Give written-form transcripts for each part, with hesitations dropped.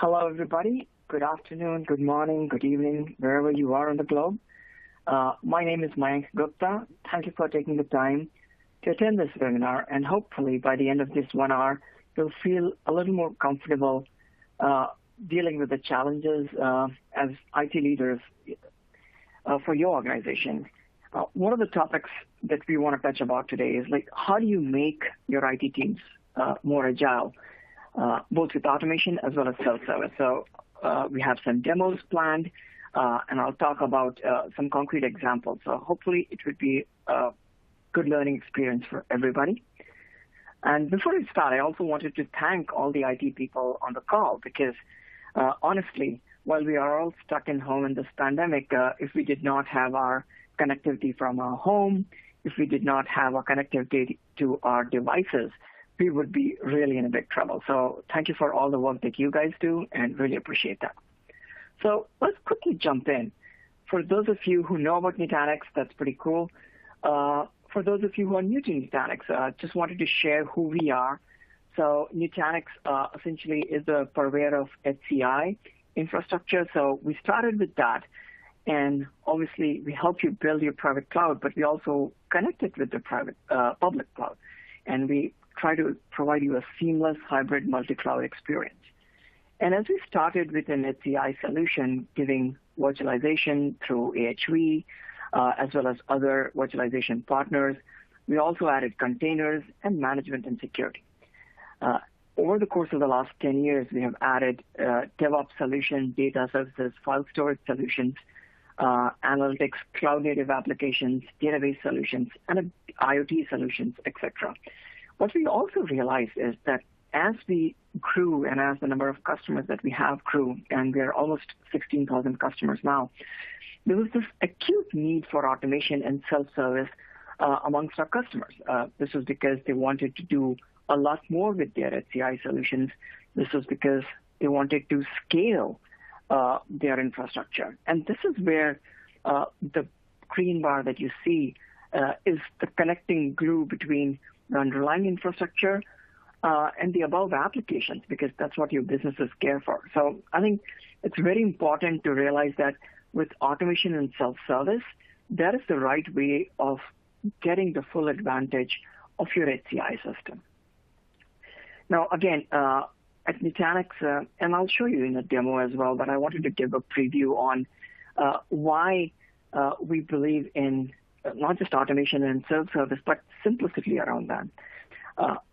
Hello, everybody. Good afternoon, good morning, good evening, wherever you are on the globe. My name is Mayank Gupta. Thank you for taking the time to attend this webinar, and hopefully by the end of this 1 hour, you'll feel a little more comfortable dealing with the challenges as IT leaders for your organization. One of the topics that we want to touch about today is how do you make your IT teams more agile, both with automation as well as self-service. So we have some demos planned, and I'll talk about some concrete examples. So hopefully it would be a good learning experience for everybody. And before we start, I also wanted to thank all the IT people on the call because honestly, while we are all stuck in home in this pandemic, if we did not have our connectivity from our home, if we did not have our connectivity to our devices, we would be really in a big trouble. So thank you for all the work that you guys do and really appreciate that. So let's quickly jump in. For those of you who know about Nutanix, that's pretty cool. For those of you who are new to Nutanix, just wanted to share who we are. So Nutanix essentially is a purveyor of HCI infrastructure. So we started with that. And obviously, we help you build your private cloud, but we also connect it with the public cloud. And we try to provide you a seamless hybrid multi-cloud experience. And as we started with an HCI solution, giving virtualization through AHV, as well as other virtualization partners, we also added containers and management and security. Over the course of the last 10 years, we have added DevOps solutions, data services, file storage solutions, analytics, cloud-native applications, database solutions, and IoT solutions, etc. What we also realized is that as we grew and as the number of customers that we have grew, and we are almost 16,000 customers now, there was this acute need for automation and self-service amongst our customers. This was because they wanted to do a lot more with their HCI solutions. This was because they wanted to scale their infrastructure. And this is where the green bar that you see is the connecting glue between the underlying infrastructure and the above applications, because that's what your businesses care for. So I think it's very important to realize that with automation and self-service, that is the right way of getting the full advantage of your HCI system. Now, again, at Nutanix, and I'll show you in a demo as well, but I wanted to give a preview on why we believe in not just automation and self-service, but simplicity around that.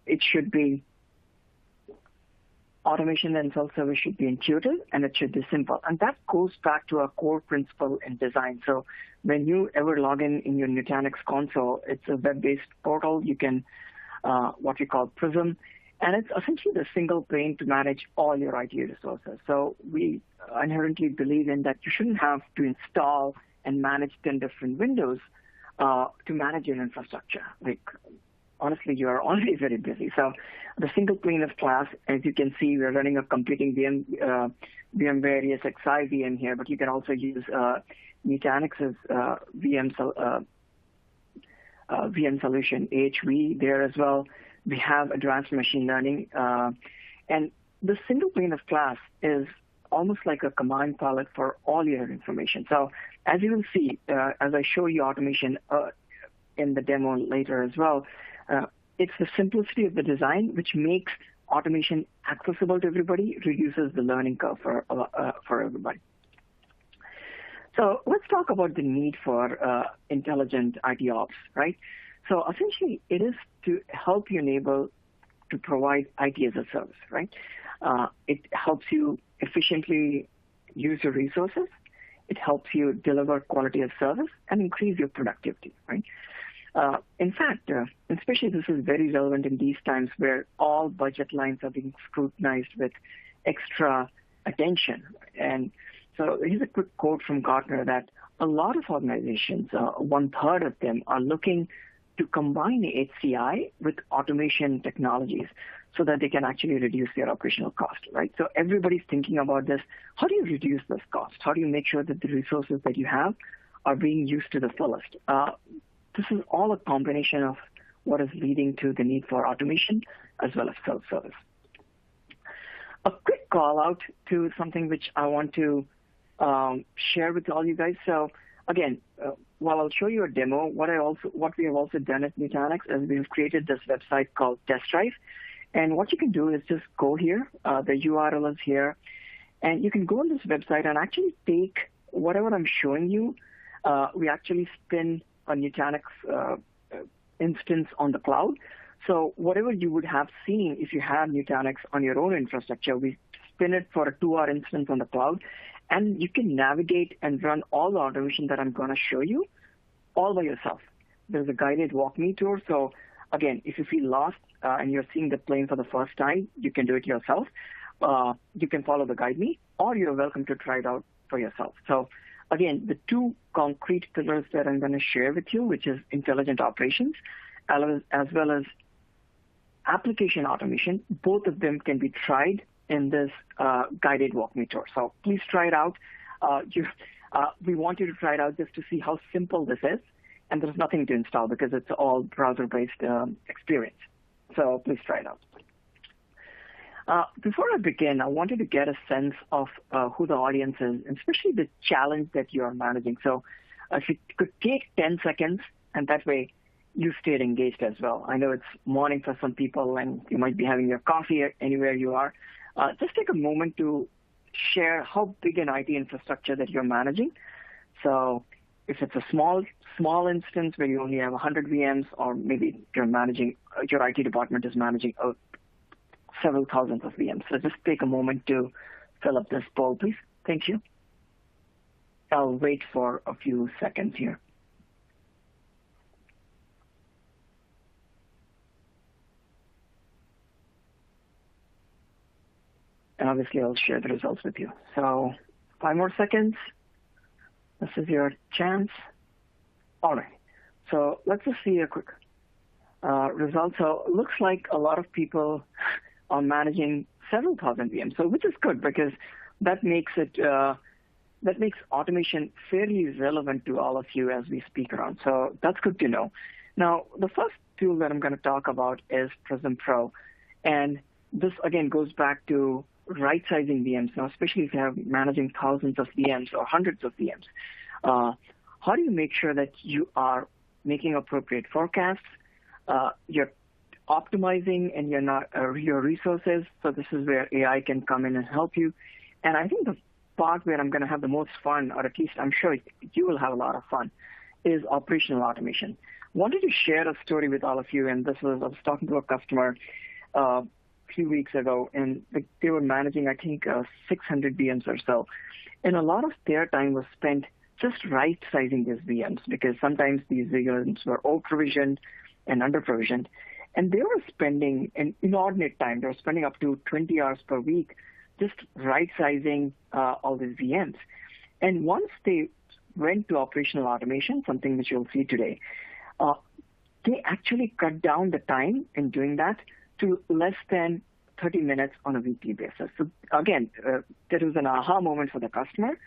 It should be automation and self-service should be intuitive, and it should be simple. And that goes back to our core principle in design. So when you ever log in your Nutanix console, it's a web-based portal. You can, what we call Prism, and it's essentially the single pane to manage all your IT resources. So we inherently believe in that you shouldn't have to install and manage 10 different windows to manage your infrastructure. Honestly, you are already very busy. So the single pane of glass, as you can see, we're running a competing VMware ESXi VM here, but you can also use Nutanix's VM solution, AHV, there as well. We have advanced machine learning. And the single pane of glass is almost like a command palette for all your information. So as you will see, as I show you automation in the demo later as well, it's the simplicity of the design which makes automation accessible to everybody, reduces the learning curve for everybody. So let's talk about the need for intelligent ITOps, right? So essentially, it is to help you enable to provide IT as a service, right? It helps you efficiently use your resources. It helps you deliver quality of service and increase your productivity, right? In fact, especially this is very relevant in these times where all budget lines are being scrutinized with extra attention. And so here's a quick quote from Gartner that a lot of organizations, 1/3 of them, are looking to combine HCI with automation technologies so that they can actually reduce their operational cost, right? So everybody's thinking about this. How do you reduce this cost? How do you make sure that the resources that you have are being used to the fullest? This is all a combination of what is leading to the need for automation as well as self-service. A quick call out to something which I want to share with all you guys. So again, while I'll show you a demo, what we have also done at Nutanix is we have created this website called Test Drive. And what you can do is just go here. The URL is here. And you can go on this website and actually take whatever I'm showing you. We actually spin a Nutanix instance on the cloud. So whatever you would have seen if you had Nutanix on your own infrastructure, we spin it for a 2-hour instance on the cloud. And you can navigate and run all the automation that I'm going to show you all by yourself. There's a guided walk me tour. So again, if you feel lost and you're seeing the plane for the first time, you can do it yourself. You can follow the guide me, or you're welcome to try it out for yourself. So again, the two concrete pillars that I'm going to share with you, which is intelligent operations, as well as application automation, both of them can be tried in this guided walk me tour. So please try it out. We want you to try it out just to see how simple this is. And there's nothing to install because it's all browser-based experience. So please try it out. Before I begin, I wanted to get a sense of who the audience is, and especially the challenge that you are managing. So if you could take 10 seconds, and that way you stayed engaged as well. I know it's morning for some people, and you might be having your coffee anywhere you are. Just take a moment to share how big an IT infrastructure that you're managing. So if it's a small instance where you only have 100 VMs, or maybe you're managing, your IT department is managing several thousands of VMs. So just take a moment to fill up this poll, please. Thank you. I'll wait for a few seconds here. And obviously, I'll share the results with you. So 5 more seconds. This is your chance. All right. So let's just see a quick result. So it looks like a lot of people are managing several thousand VMs, so which is good because that makes automation fairly relevant to all of you as we speak around. So that's good to know. Now, the first tool that I'm going to talk about is Prism Pro, and this again goes back to right-sizing VMs. Now, especially if you're managing thousands of VMs or hundreds of VMs, how do you make sure that you are making appropriate forecasts? You're optimizing and you're not your resources. So this is where AI can come in and help you. And I think the part where I'm going to have the most fun, or at least I'm sure you will have a lot of fun, is operational automation. Wanted to share a story with all of you, and I was talking to a customer a few weeks ago, and they were managing, I think, 600 VMs or so. And a lot of their time was spent just right-sizing these VMs because sometimes these VMs were over-provisioned and under-provisioned. And they were spending an inordinate time. They were spending up to 20 hours per week just right-sizing all these VMs. And once they went to operational automation, something which you'll see today, they actually cut down the time in doing that to less than 30 minutes on a weekly basis. So again, that was an aha moment for the customer.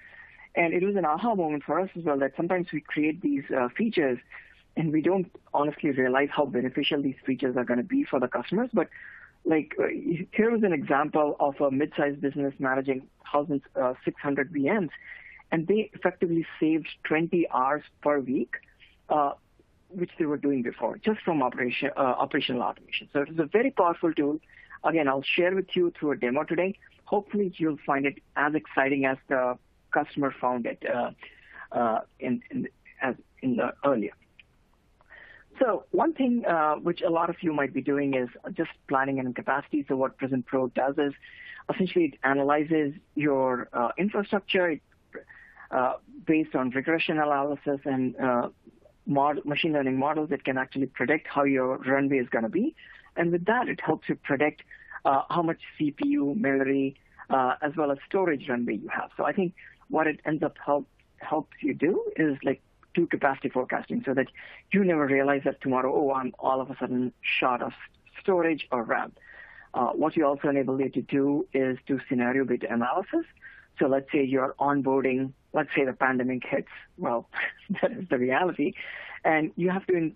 And it was an aha moment for us as well, that sometimes we create these features and we don't honestly realize how beneficial these features are going to be for the customers. But like here was an example of a mid-sized business managing 1,600 VMs, and they effectively saved 20 hours per week, which they were doing before, just from operational automation. So it is a very powerful tool. Again, I'll share with you through a demo today. Hopefully, you'll find it as exciting as the customer found it in the earlier. So one thing which a lot of you might be doing is just planning and capacity. So what Prism Pro does is essentially it analyzes your infrastructure based on regression analysis and machine learning models that can actually predict how your runway is going to be. And with that, it helps you predict how much CPU, memory, as well as storage runway you have. So I think what it ends up helps you do is like do capacity forecasting so that you never realize that tomorrow, I'm all of a sudden short of storage or RAM. What you also enable you to do is do scenario-based analysis. So let's say you're onboarding, let's say the pandemic hits. Well, that is the reality. And you have to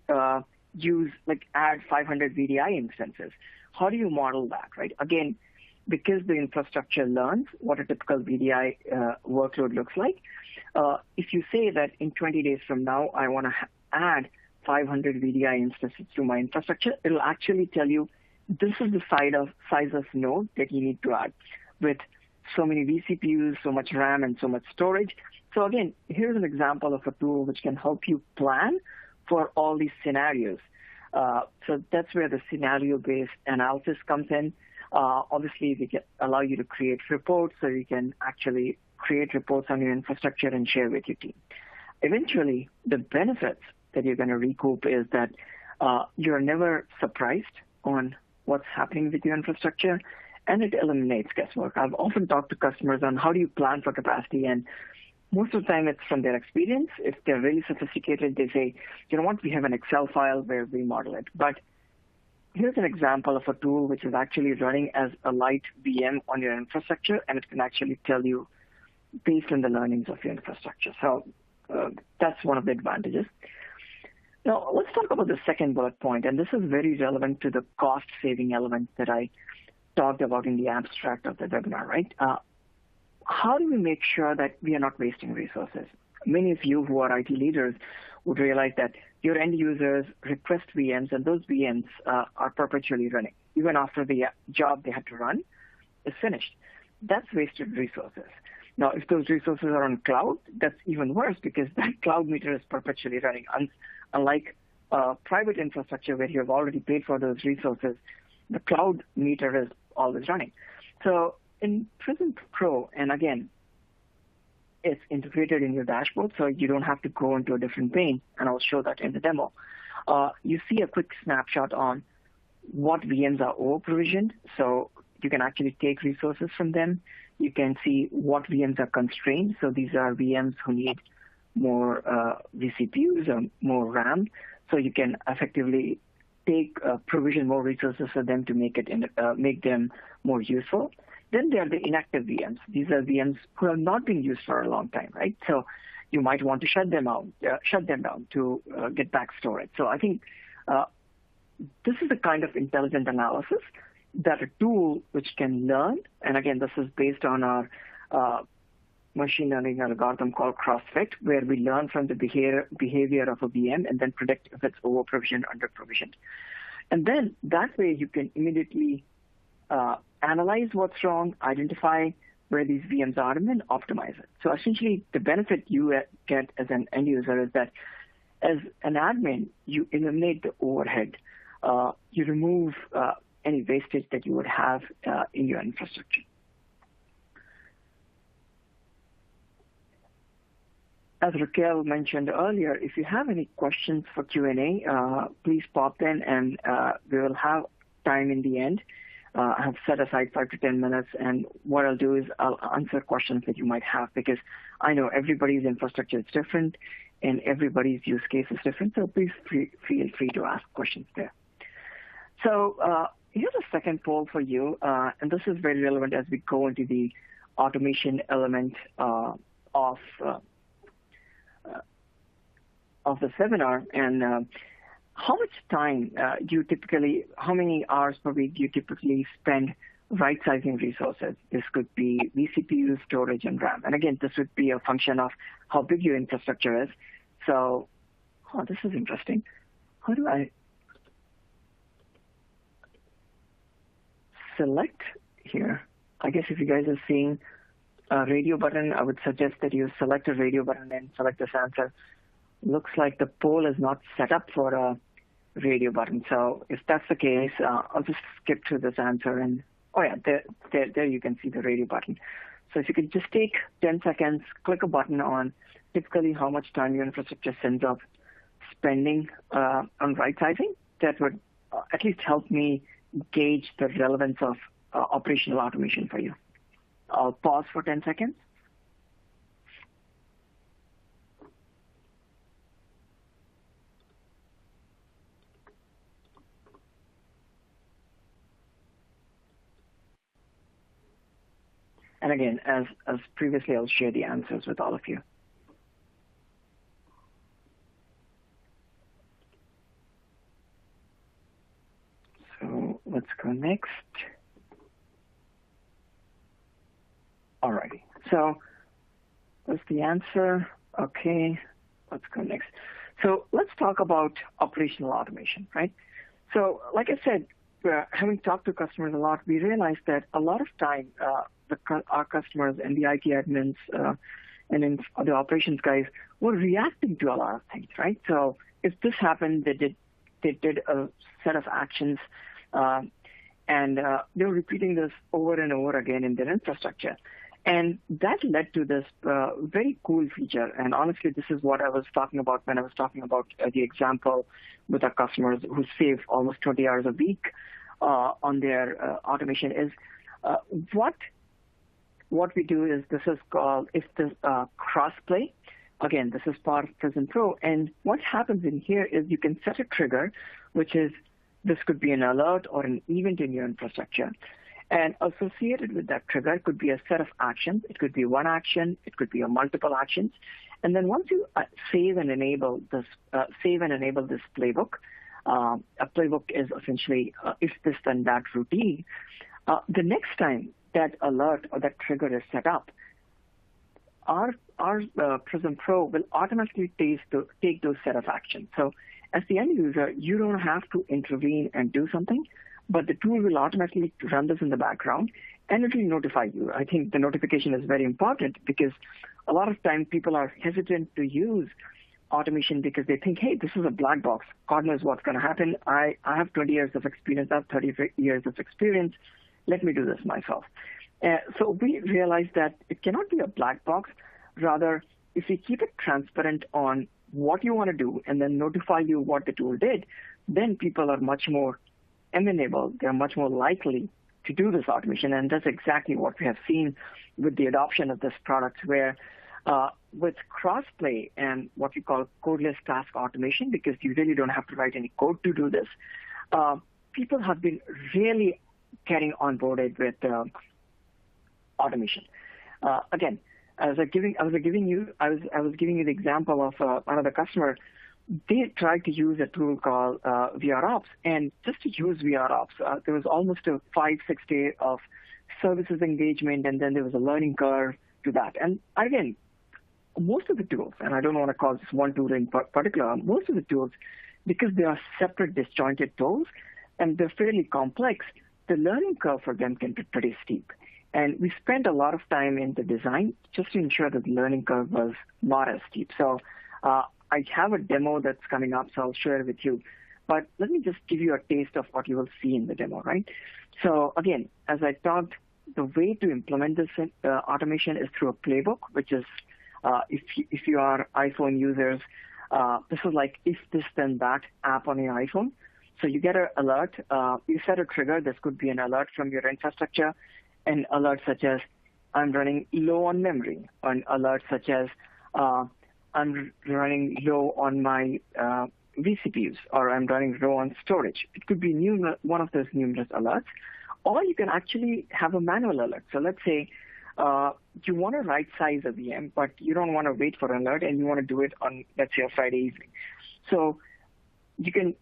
add 500 VDI instances. How do you model that, right? Again, because the infrastructure learns what a typical VDI workload looks like, if you say that in 20 days from now, I want to add 500 VDI instances to my infrastructure, it'll actually tell you this is the size of node that you need to add with so many vCPUs, so much RAM, and so much storage. So again, here's an example of a tool which can help you plan for all these scenarios. So that's where the scenario-based analysis comes in. Obviously, we can allow you to create reports, so you can actually create reports on your infrastructure and share with your team. Eventually, the benefits that you're going to recoup is that you're never surprised on what's happening with your infrastructure, and it eliminates guesswork. I've often talked to customers on how do you plan for capacity, and most of the time it's from their experience. If they're really sophisticated, they say, you know what, we have an Excel file where we model it. But here's an example of a tool which is actually running as a light VM on your infrastructure, and it can actually tell you based on the learnings of your infrastructure. So that's one of the advantages. Now, let's talk about the second bullet point, and this is very relevant to the cost-saving element that I talked about in the abstract of the webinar, right? How do we make sure that we are not wasting resources? Many of you who are IT leaders would realize that your end users request VMs, and those VMs are perpetually running. Even after the job they had to run is finished. That's wasted resources. Now, if those resources are on cloud, that's even worse because that cloud meter is perpetually running. Unlike private infrastructure where you have already paid for those resources, the cloud meter is always running. So in Prism Pro, and again, it's integrated in your dashboard, so you don't have to go into a different pane, and I'll show that in the demo. You see a quick snapshot on what VMs are over-provisioned, so you can actually take resources from them. You can see what VMs are constrained, so these are VMs who need more vCPUs or more RAM, so you can effectively take provision more resources for them to make them more useful. Then there are the inactive VMs. These are VMs who have not been used for a long time, right? So you might want to shut them down to get back storage. So I think this is the kind of intelligent analysis that a tool which can learn, and again, this is based on our machine learning algorithm called CrossFit, where we learn from the behavior of a VM and then predict if it's over-provisioned, under-provisioned. And then that way you can immediately analyze what's wrong, identify where these VMs are, and then optimize it. So essentially, the benefit you get as an end user is that as an admin, you eliminate the overhead. You remove any wastage that you would have in your infrastructure. As Raquel mentioned earlier, if you have any questions for Q&A, please pop in, and we will have time in the end. I have set aside 5 to 10 minutes, and what I'll do is I'll answer questions that you might have, because I know everybody's infrastructure is different and everybody's use case is different, so please feel free to ask questions there. So here's a second poll for you, and this is very relevant as we go into the automation element of the seminar. And how much time how many hours per week do you typically spend right-sizing resources? This could be vCPU, storage, and RAM. And again, this would be a function of how big your infrastructure is. So, this is interesting. How do I select here? I guess if you guys are seeing a radio button, I would suggest that you select a radio button and select this answer. Looks like the poll is not set up for a radio button. So if that's the case, I'll just skip to this answer. And oh yeah, there you can see the radio button. So if you could just take 10 seconds, click a button on typically how much time your infrastructure ends up spending on right sizing, that would at least help me gauge the relevance of operational automation for you. I'll pause for 10 seconds. And again, as previously, I'll share the answers with all of you. So let's go next. Alrighty. So that's the answer. Okay, let's go next. So let's talk about operational automation, right? So like I said, having talked to customers a lot, we realized that a lot of time our customers and the IT admins and then the operations guys were reacting to a lot of things, right? So if this happened, they did a set of actions, and they were repeating this over and over again in their infrastructure. And that led to this very cool feature. And honestly, this is what I was talking about when I was talking about the example with our customers who save almost 20 hours a week on their automation is what we do is this is called cross-play. Again, this is part of Prism Pro. And what happens in here is you can set a trigger, which is this could be an alert or an event in your infrastructure. And associated with that trigger could be a set of actions. It could be one action. It could be a multiple actions. And then once you save and enable this playbook, a playbook is essentially if this then that routine. The next time that alert or that trigger is set up, our Prism Pro will automatically take those set of actions. So as the end user, you don't have to intervene and do something, but the tool will automatically run this in the background and it will notify you. I think the notification is very important because a lot of time people are hesitant to use automation because they think, hey, this is a black box. God knows what's going to happen. I have 20 years of experience. I have 30 years of experience. Let me do this myself. So we realized that it cannot be a black box. Rather, if we keep it transparent on what you want to do and then notify you what the tool did, then people are much more amenable. They're much more likely to do this automation. And that's exactly what we have seen with the adoption of this product, where with crossplay and what we call codeless task automation, because you really don't have to write any code to do this, people have been really getting onboarded with automation. Again, I was giving you the example of another customer. They tried to use a tool called VROps, and just to use VROps, there was almost a 5-6 day of services engagement, and then there was a learning curve to that. And again, most of the tools, and I don't want to call this one tool in particular, most of the tools, because they are separate disjointed tools and they're fairly complex, the learning curve for them can be pretty steep. And we spent a lot of time in the design just to ensure that the learning curve was not as steep. So I have a demo that's coming up, so I'll share it with you. But let me just give you a taste of what you will see in the demo, right? So again, as I talked, the way to implement this automation is through a playbook, which is if you are iPhone users, this is like if this then that app on your iPhone. So you get an alert. You set a trigger. This could be an alert from your infrastructure. An alert such as I'm running low on memory, or an alert such as I'm running low on my vCPUs, or I'm running low on storage. It could be one of those numerous alerts, or you can actually have a manual alert. So let's say you want to right size a VM, but you don't want to wait for an alert, and you want to do it on, let's say, a Friday evening. So you can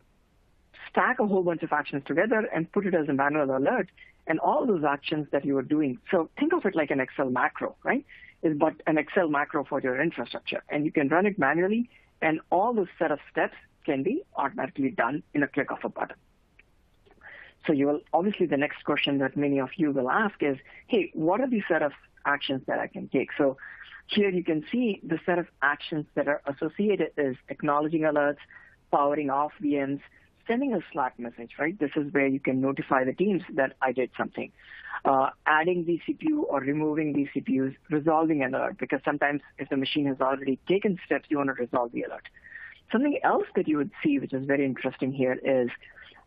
stack a whole bunch of actions together and put it as a manual alert, and all those actions that you are doing. So think of it like an Excel macro, right? But an Excel macro for your infrastructure, and you can run it manually, and all those set of steps can be automatically done in a click of a button. So you will, obviously the next question that many of you will ask is, hey, what are the set of actions that I can take? So here you can see the set of actions that are associated is acknowledging alerts, powering off VMs, sending a Slack message, right? This is where you can notify the teams that I did something. Adding vCPU or removing vCPUs, resolving an alert, because sometimes if the machine has already taken steps, you want to resolve the alert. Something else that you would see, which is very interesting here, is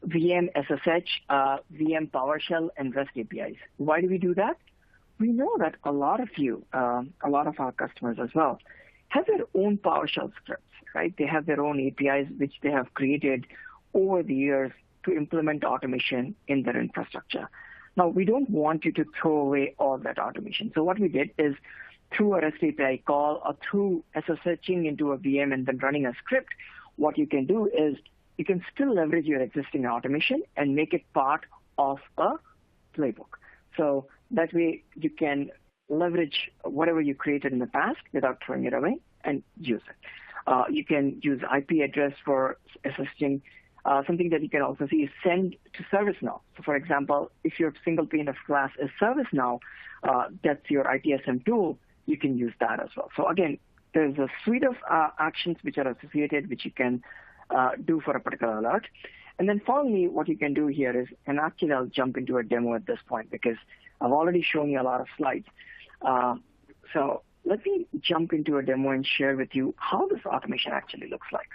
VM SSH, VM PowerShell, and REST APIs. Why do we do that? We know that a lot of our customers as well, have their own PowerShell scripts, right? They have their own APIs, which they have created over the years to implement automation in their infrastructure. Now, we don't want you to throw away all that automation. So what we did is through a REST API call or through SSHing into a VM and then running a script, what you can do is you can still leverage your existing automation and make it part of a playbook. So that way you can leverage whatever you created in the past without throwing it away and use it. You can use IP address for assisting. Something that you can also see is send to ServiceNow. So for example, if your single pane of glass is ServiceNow, that's your ITSM tool, you can use that as well. So again, there's a suite of actions which are associated, which you can do for a particular alert. And then finally, what you can do here is, and actually I'll jump into a demo at this point because I've already shown you a lot of slides. So let me jump into a demo and share with you how this automation actually looks like.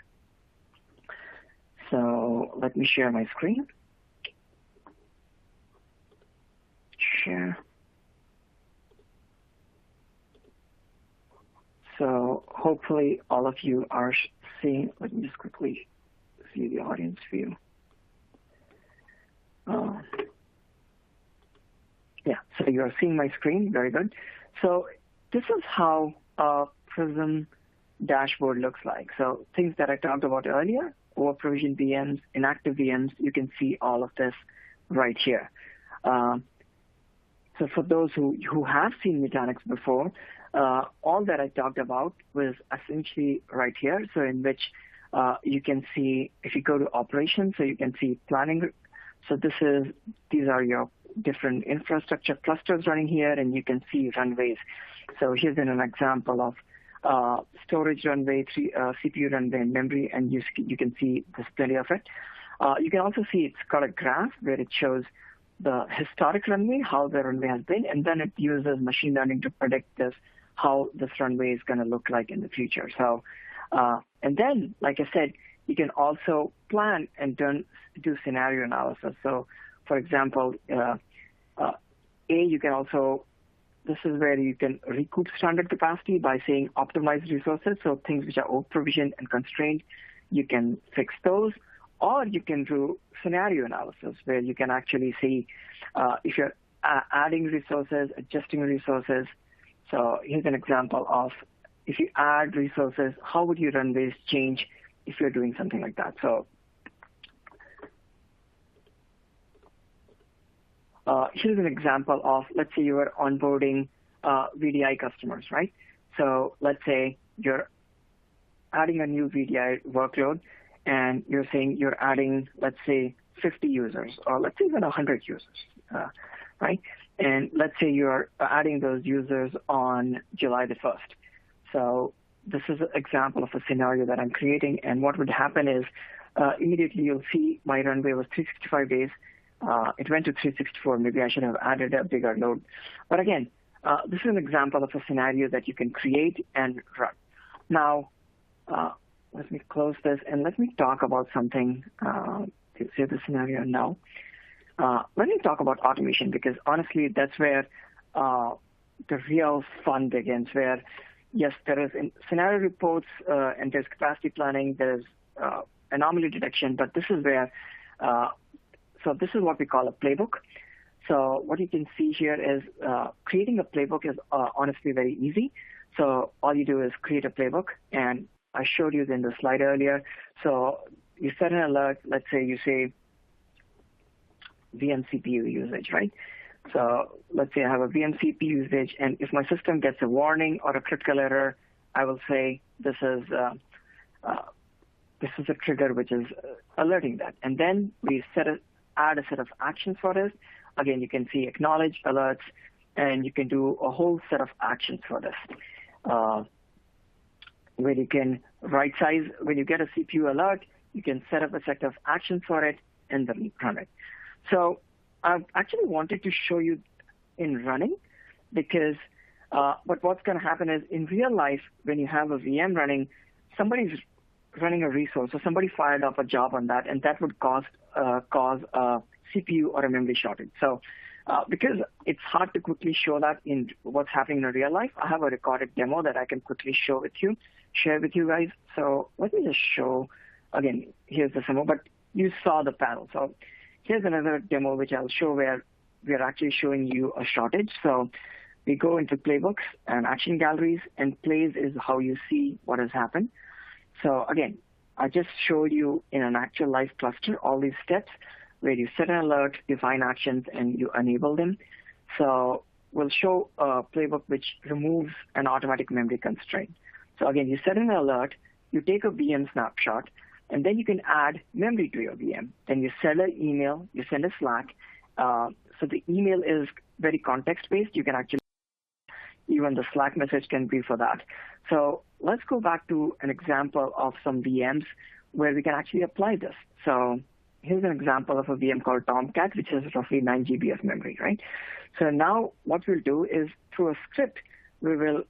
So let me share my screen. Share. So hopefully all of you are seeing. Let me just quickly see the audience view. Yeah, so you're seeing my screen. Very good. So this is how a Prism dashboard looks like. So things that I talked about earlier, over provision VMs, inactive VMs, you can see all of this right here. So for those who have seen Nutanix before, all that I talked about was essentially right here. So in which you can see, if you go to operations, so you can see planning. So these are your different infrastructure clusters running here, and you can see runways. So here's an example of storage runway, CPU runway, and memory, and you can see there's plenty of it. You can also see it's got a graph where it shows the historic runway, how the runway has been, and then it uses machine learning to predict how this runway is going to look like in the future. So, and then, like I said, you can also plan and do scenario analysis. So, for example, you can also, this is where you can recoup standard capacity by saying optimize resources. So things which are over-provisioned and constrained, you can fix those. Or you can do scenario analysis where you can actually see if you're adding resources, adjusting resources. So here's an example of if you add resources, how would your runways change if you're doing something like that? So here's an example of, let's say you are onboarding VDI customers, right? So let's say you're adding a new VDI workload, and you're saying you're adding, let's say, 50 users, or let's say even 100 users, right? And let's say you're adding those users on July the 1st. So this is an example of a scenario that I'm creating, and what would happen is immediately you'll see my runway was 365 days. It went to 364. Maybe I should have added a bigger load. But again, this is an example of a scenario that you can create and run. Now, let me close this and let me talk about something to save the scenario now. Let me talk about automation, because honestly, that's where the real fun begins, where, yes, there is scenario reports and there's capacity planning, there's anomaly detection, but this is where, so this is what we call a playbook. So what you can see here is creating a playbook is honestly very easy. So all you do is create a playbook, and I showed you in the slide earlier. So you set an alert. Let's say you say VM CPU usage, right? So let's say I have a VM CPU usage, and if my system gets a warning or a critical error, I will say this is a trigger which is alerting that. And then we add a set of actions for this. Again, you can see acknowledge, alerts, and you can do a whole set of actions for this. Where you can right size, when you get a CPU alert, you can set up a set of actions for it and then run it. So I actually wanted to show you in running, because but what's going to happen is in real life, when you have a VM running, somebody's running a resource, so somebody fired up a job on that, and that would cause a CPU or a memory shortage. So because it's hard to quickly show that in what's happening in real life, I have a recorded demo that I can quickly share with you guys. So let me just show, again, here's the demo, but you saw the panel. So here's another demo which I'll show where we are actually showing you a shortage. So we go into playbooks and action galleries, and plays is how you see what has happened. So again, I just showed you in an actual live cluster all these steps where you set an alert, define actions, and you enable them. So will show a playbook which removes an automatic memory constraint. So again, you set an alert, you take a VM snapshot, and then you can add memory to your VM. Then you send an email, you send a Slack. So the email is very context-based. You can actually, even the Slack message can be for that. So let's go back to an example of some VMs where we can actually apply this. So here's an example of a VM called Tomcat, which has roughly 9 GB of memory, right? So now what we'll do is through a script, we will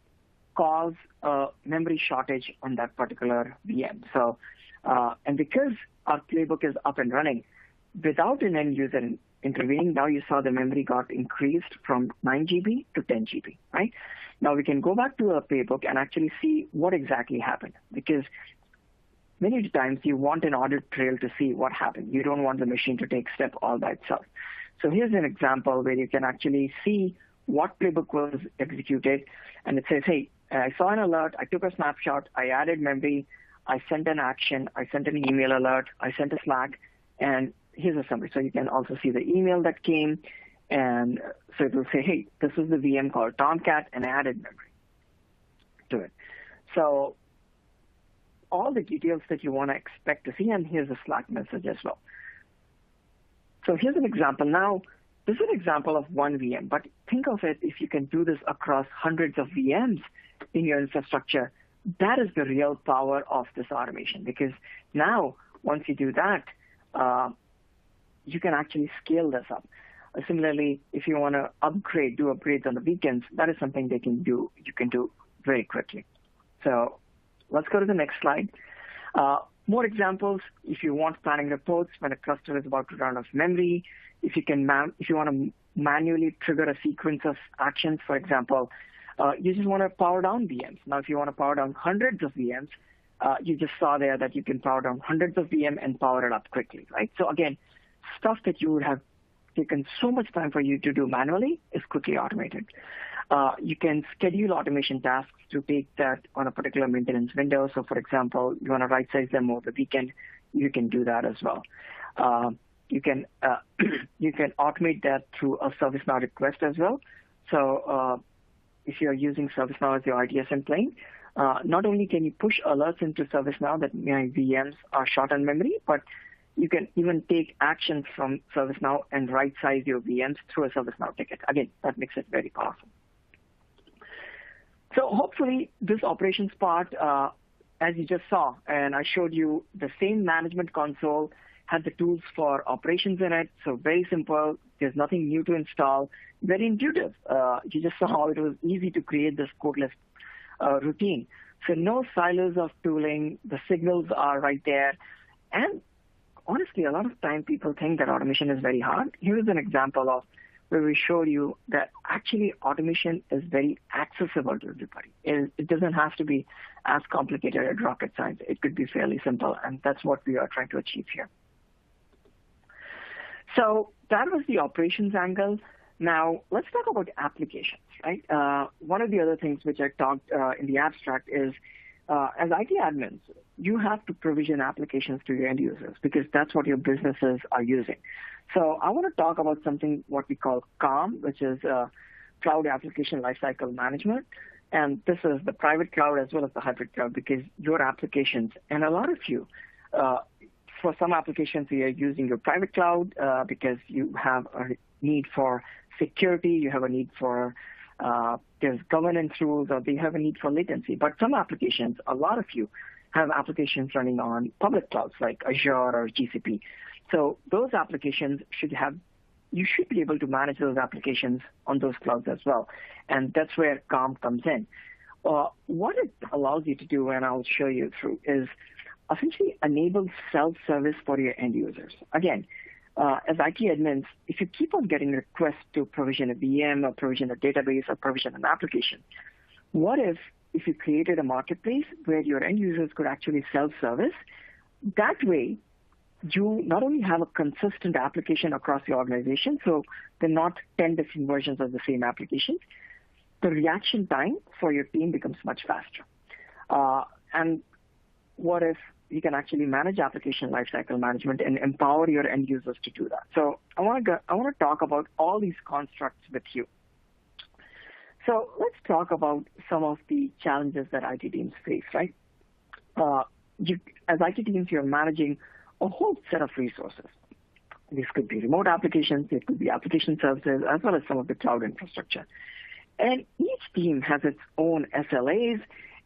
cause a memory shortage on that particular VM. So, and because our playbook is up and running, without an end user intervening, now you saw the memory got increased from 9 GB to 10 GB, right? Now we can go back to our playbook and actually see what exactly happened, because many times you want an audit trail to see what happened. You don't want the machine to take step all by itself. So here's an example where you can actually see what playbook was executed, and it says, hey, I saw an alert, I took a snapshot, I added memory, I sent an action, I sent an email alert, I sent a Slack, and here's a summary. So you can also see the email that came, and so it will say, hey, this is the VM called Tomcat, and I added memory to it. So all the details that you want to expect to see, and here's a Slack message as well. So here's an example. Now, this is an example of one VM, but think of it if you can do this across hundreds of VMs in your infrastructure. That is the real power of this automation, because now once you do that, you can actually scale this up. Similarly, if you want to do upgrades on the weekends, that is something you can do very quickly. So let's go to the next slide. More examples, if you want planning reports when a cluster is about to run out of memory, if you want to manually trigger a sequence of actions, for example, you just want to power down VMs. Now, if you want to power down hundreds of VMs, you just saw there that you can power down hundreds of VM and power it up quickly, right? So again, stuff that you would have taken so much time for you to do manually is quickly automated. You can schedule automation tasks to take that on a particular maintenance window. So for example, you want to right-size them over the weekend, you can do that as well. You can automate that through a ServiceNow request as well. So if you're using ServiceNow as your ITSM plane, not only can you push alerts into ServiceNow that VMs are short on memory, but you can even take actions from ServiceNow and right-size your VMs through a ServiceNow ticket. Again, that makes it very powerful. So hopefully this operations part, as you just saw, and I showed you the same management console, had the tools for operations in it. So very simple. There's nothing new to install. Very intuitive. You just saw how it was easy to create this codeless routine. So no silos of tooling. The signals are right there. And honestly, a lot of time people think that automation is very hard. Here is an example of where we showed you that actually automation is very accessible to everybody. It doesn't have to be as complicated as rocket science. It could be fairly simple, and that's what we are trying to achieve here. So that was the operations angle. Now, let's talk about applications, right? One of the other things which I talked in the abstract is, as IT admins, you have to provision applications to your end users because that's what your businesses are using. So I want to talk about something what we call CALM, which is Cloud Application Lifecycle Management. And this is the private cloud as well as the hybrid cloud, because your applications, and a lot of you, for some applications, you are using your private cloud because you have a need for security, you have a need for there's governance rules, or they have a need for latency. But some applications, a lot of you have applications running on public clouds like Azure or GCP. So those applications you should be able to manage those applications on those clouds as well. And that's where CALM comes in. What it allows you to do, and I'll show you through, is essentially enable self-service for your end users. Again, as IT admins, if you keep on getting requests to provision a VM or provision a database or provision an application, what if you created a marketplace where your end users could actually self-service? That way, you not only have a consistent application across the organization, so they're not 10 different versions of the same application, the reaction time for your team becomes much faster. And what if you can actually manage application lifecycle management and empower your end users to do that? So I want to talk about all these constructs with you. So let's talk about some of the challenges that IT teams face, right? As IT teams, you're managing a whole set of resources. This could be remote applications, it could be application services, as well as some of the cloud infrastructure. And each team has its own SLAs,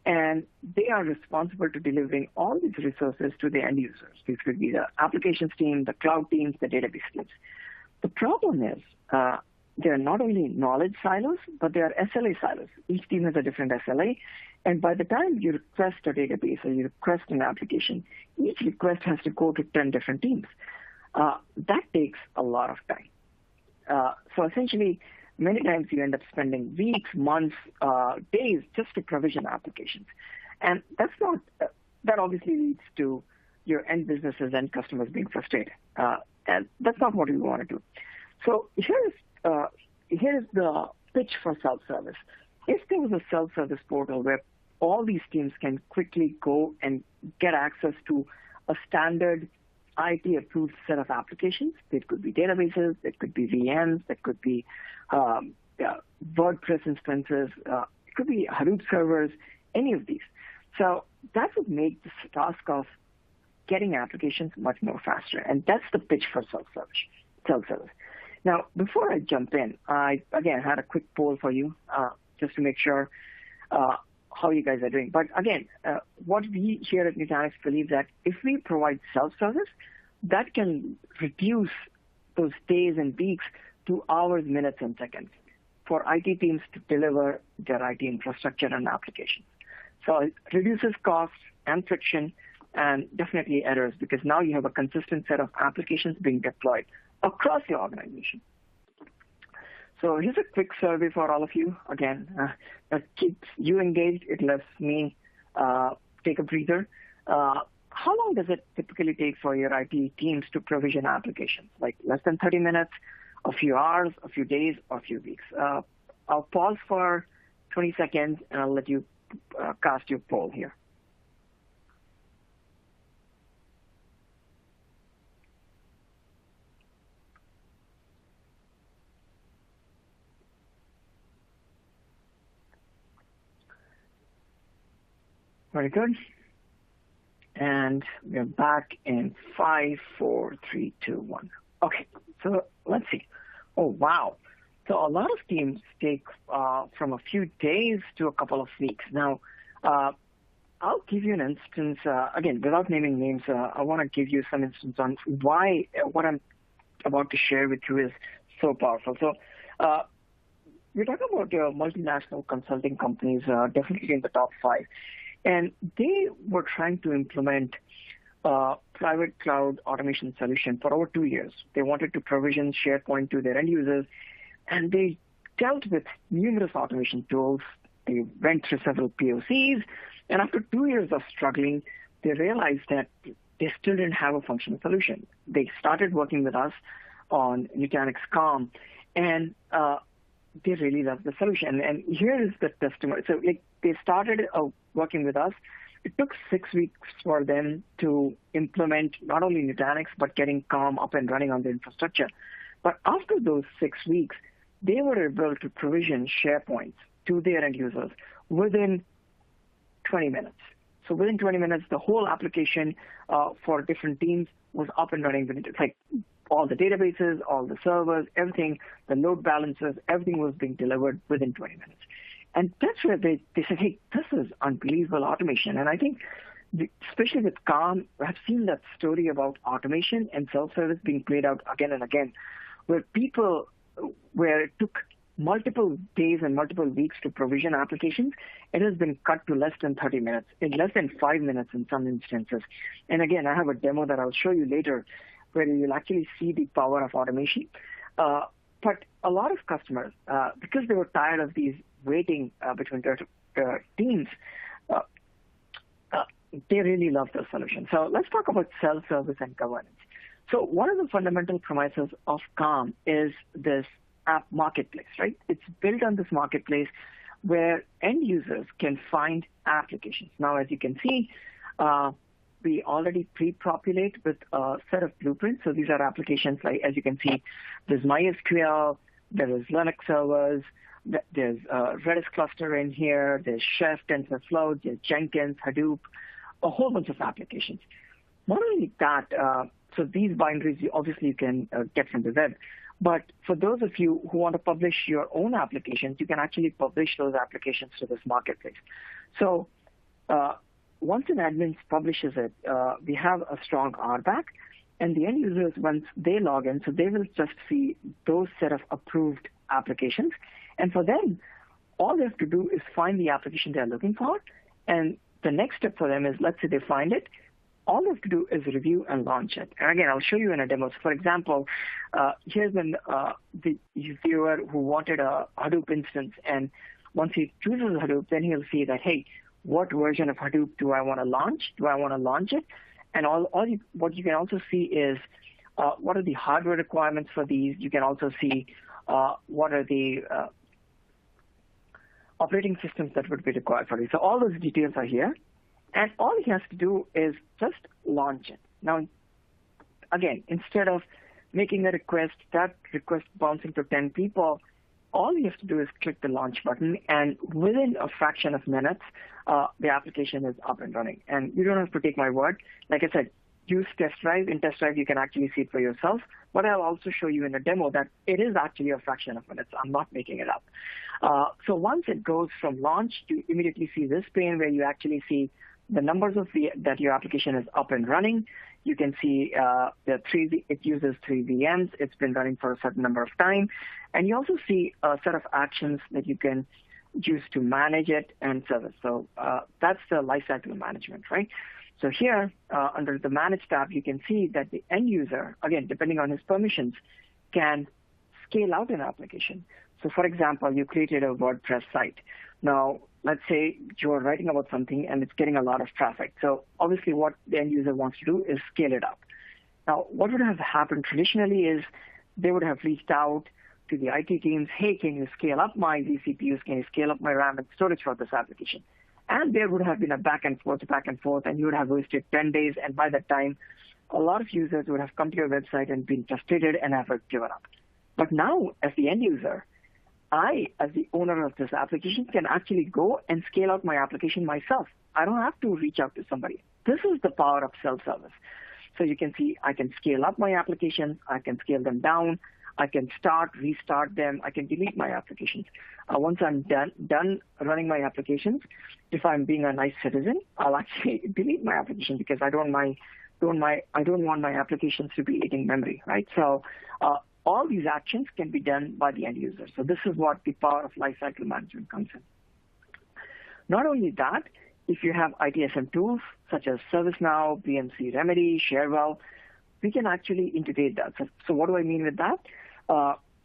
and they are responsible to delivering all these resources to the end users. This could be the applications team, the cloud teams, the database teams. The problem is they are not only knowledge silos, but they are SLA silos. Each team has a different SLA, and by the time you request a database or you request an application, each request has to go to 10 different teams. That takes a lot of time. So essentially, many times you end up spending weeks, months, days just to provision applications. And that obviously leads to your end businesses and customers being frustrated. And that's not what we want to do. So here's the pitch for self-service. If there was a self-service portal where all these teams can quickly go and get access to a standard IT-approved set of applications, it could be databases, it could be VMs, it could be WordPress instances, it could be Hadoop servers, any of these. So that would make the task of getting applications much more faster, and that's the pitch for self-service. Now, before I jump in, I, again, had a quick poll for you just to make sure how you guys are doing. But again, what we here at Nutanix believe that if we provide self-service, that can reduce those days and weeks to hours, minutes, and seconds for IT teams to deliver their IT infrastructure and applications. So it reduces costs and friction and definitely errors, because now you have a consistent set of applications being deployed across your organization. So here's a quick survey for all of you. Again, that keeps you engaged. It lets me take a breather. How long does it typically take for your IT teams to provision applications? Like less than 30 minutes, a few hours, a few days, or a few weeks? I'll pause for 20 seconds, and I'll let you cast your poll here. Very good. And we're back in 5, 4, 3, 2, 1. Okay, so let's see. Oh, wow. So a lot of teams take from a few days to a couple of weeks. Now, I'll give you an instance, again, without naming names, I want to give you some instance on why what I'm about to share with you is so powerful. So we're talking about multinational consulting companies, definitely in the top 5. And they were trying to implement a private cloud automation solution for over 2 years. They wanted to provision SharePoint to their end users, and they dealt with numerous automation tools. They went through several POCs, and after 2 years of struggling, they realized that they still didn't have a functional solution. They started working with us on Nutanix Calm, and they really loved the solution. And here is the testimony. So they started working with us. It took 6 weeks for them to implement not only Nutanix, but getting Calm up and running on the infrastructure. But after those 6 weeks, they were able to provision SharePoint to their end users within 20 minutes. So within 20 minutes, the whole application for different teams was up and running. It's like all the databases, all the servers, everything, the load balancers, everything was being delivered within 20 minutes. And that's where they said, hey, this is unbelievable automation. And I think, especially with Calm, I've seen that story about automation and self-service being played out again and again, where it took multiple days and multiple weeks to provision applications, it has been cut to less than 30 minutes, in less than 5 minutes in some instances. And again, I have a demo that I'll show you later where you'll actually see the power of automation. But a lot of customers, because they were tired of these waiting between their teams, they really love the solution. So let's talk about self-service and governance. So one of the fundamental premises of Calm is this app marketplace, right? It's built on this marketplace where end users can find applications. Now, as you can see, we already pre-populate with a set of blueprints. So these are applications like, as you can see, there's MySQL, there is Linux servers, There's Redis cluster in here. There's Chef, TensorFlow, there's Jenkins, Hadoop, a whole bunch of applications. Not only that, so these binaries obviously you can get from the web. But for those of you who want to publish your own applications, you can actually publish those applications to this marketplace. So once an admin publishes it, we have a strong RBAC, and the end users, once they log in, so they will just see those set of approved applications. And for them, all they have to do is find the application they're looking for. And the next step for them is, let's say they find it, all they have to do is review and launch it. And again, I'll show you in a demo. So for example, here's the viewer who wanted a Hadoop instance. And once he chooses Hadoop, then he'll see that, hey, what version of Hadoop do I want to launch? Do I want to launch it? And what you can also see is what are the hardware requirements for these. You can also see what are the operating systems that would be required for these. So all those details are here. And all he has to do is just launch it. Now, again, instead of making a request, that request bouncing to 10 people, all you have to do is click the launch button, and within a fraction of minutes, the application is up and running. And you don't have to take my word. Like I said, use Test Drive. In Test Drive, you can actually see it for yourself. But I'll also show you in a demo that it is actually a fraction of minutes. I'm not making it up. So once it goes from launch, you immediately see this pane where you actually see the numbers of that your application is up and running. You can see it uses 3 VMs. It's been running for a certain number of time. And you also see a set of actions that you can use to manage it and service. So that's the lifecycle management, right? So here, under the Manage tab, you can see that the end user, again, depending on his permissions, can scale out an application. So for example, you created a WordPress site. Now, let's say you're writing about something and it's getting a lot of traffic. So obviously what the end user wants to do is scale it up. Now, what would have happened traditionally is they would have reached out to the IT teams, hey, can you scale up my vCPUs? Can you scale up my RAM and storage for this application? And there would have been a back and forth, and you would have wasted 10 days. And by that time, a lot of users would have come to your website and been frustrated and have given up. But now, as the end user, I, as the owner of this application, can actually go and scale out my application myself. I don't have to reach out to somebody. This is the power of self-service. So you can see I can scale up my applications. I can scale them down. I can restart them. I can delete my applications. Once I'm done running my applications, if I'm being a nice citizen, I'll actually delete my application because I don't want my applications to be eating memory, right? So all these actions can be done by the end user. So this is what the power of lifecycle management comes in. Not only that, if you have ITSM tools such as ServiceNow, BMC Remedy, Sharewell, we can actually integrate that. So what do I mean with that?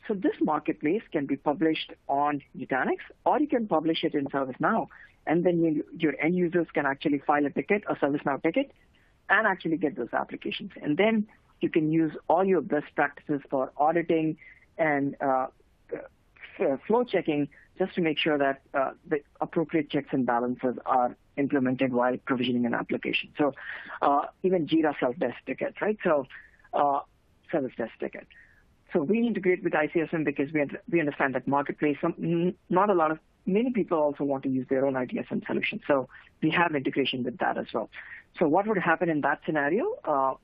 So this marketplace can be published on Nutanix, or you can publish it in ServiceNow, and then your end users can actually file a ticket, a ServiceNow ticket, and actually get those applications. And then you can use all your best practices for auditing and flow checking just to make sure that the appropriate checks and balances are implemented while provisioning an application. So even Jira self-test ticket, right? So service test ticket. So we integrate with ITSM because we understand that marketplace, many people also want to use their own ITSM solution. So we have integration with that as well. So what would happen in that scenario?